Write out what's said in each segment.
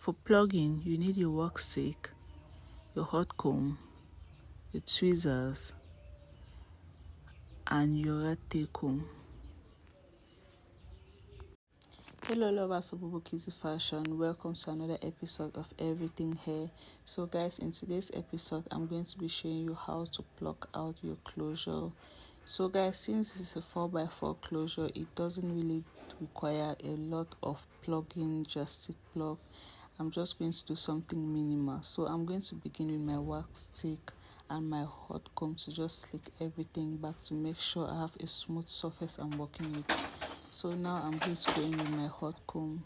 For plugging, you need your wax stick, your hot comb, your tweezers, and your rat comb. Hello lovers of Bubukizi Fashion, welcome to another episode of Everything Hair. So guys, in today's episode I'm going to be showing you how to pluck out your closure. So guys, since this is a 4x4 closure, it doesn't really require a lot of plugging, just to plug. I'm just going to do something minimal. So I'm going to begin with my wax stick and my hot comb to just slick everything back to make sure I have a smooth surface I'm working with. So now I'm going to go in with my hot comb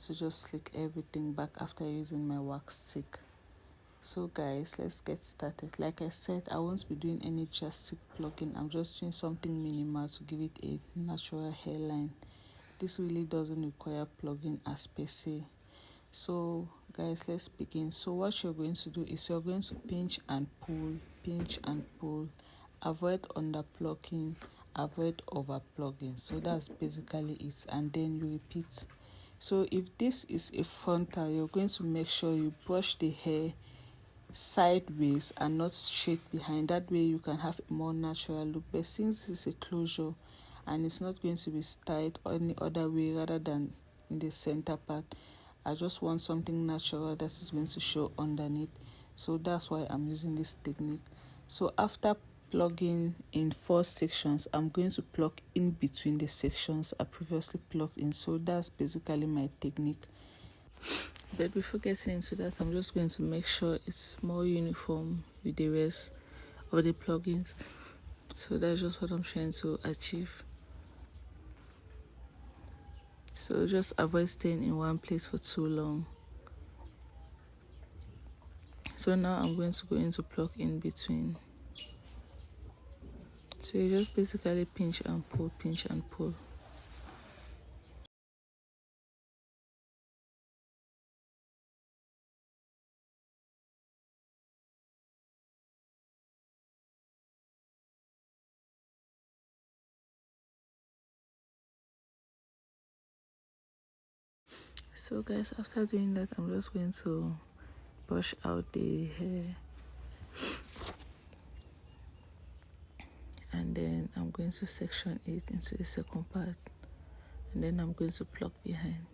to just slick everything back after using my wax stick. So guys, let's get started. Like I said, I won't be doing any drastic plugging. I'm just doing something minimal to give it a natural hairline. This really doesn't require plugging as per se. So guys, let's begin. So what you're going to do is you're going to pinch and pull, avoid under plucking, avoid over plugging. So that's basically it, and then you repeat. So if this is a frontal, you're going to make sure you brush the hair sideways and not straight behind. That way you can have a more natural look. But since this is a closure and it's not going to be styled any other way rather than in the center part, I just want something natural that is going to show underneath. So that's why I'm using this technique. So after plugging in 4 sections, I'm going to pluck in between the sections I previously plugged in. So that's basically my technique. But before getting into that, I'm just going to make sure it's more uniform with the rest of the plugins. So that's just what I'm trying to achieve. So just avoid staying in one place for too long. So now I'm going to go into pluck in between. So you just basically pinch and pull, pinch and pull. So guys, after doing that, I'm just going to brush out the hair. And then I'm going to section it into the second part. And then I'm going to pluck behind.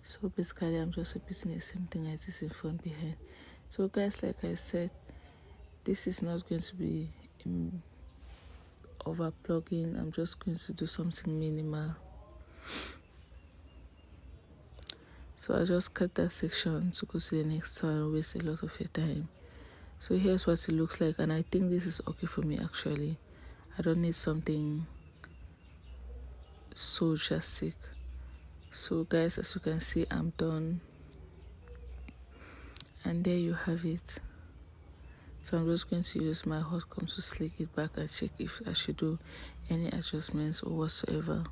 So basically, I'm just repeating the same thing as this in front behind. So guys, like I said, this is not going to be over plugging. I'm just going to do something minimal. So I just cut that section to go to the next one and waste a lot of your time. So here's what it looks like, and I think this is okay for me actually. I don't need something so drastic. So guys, as you can see, I'm done. And there you have it. So I'm just going to use my hot comb to slick it back and check if I should do any adjustments or whatsoever.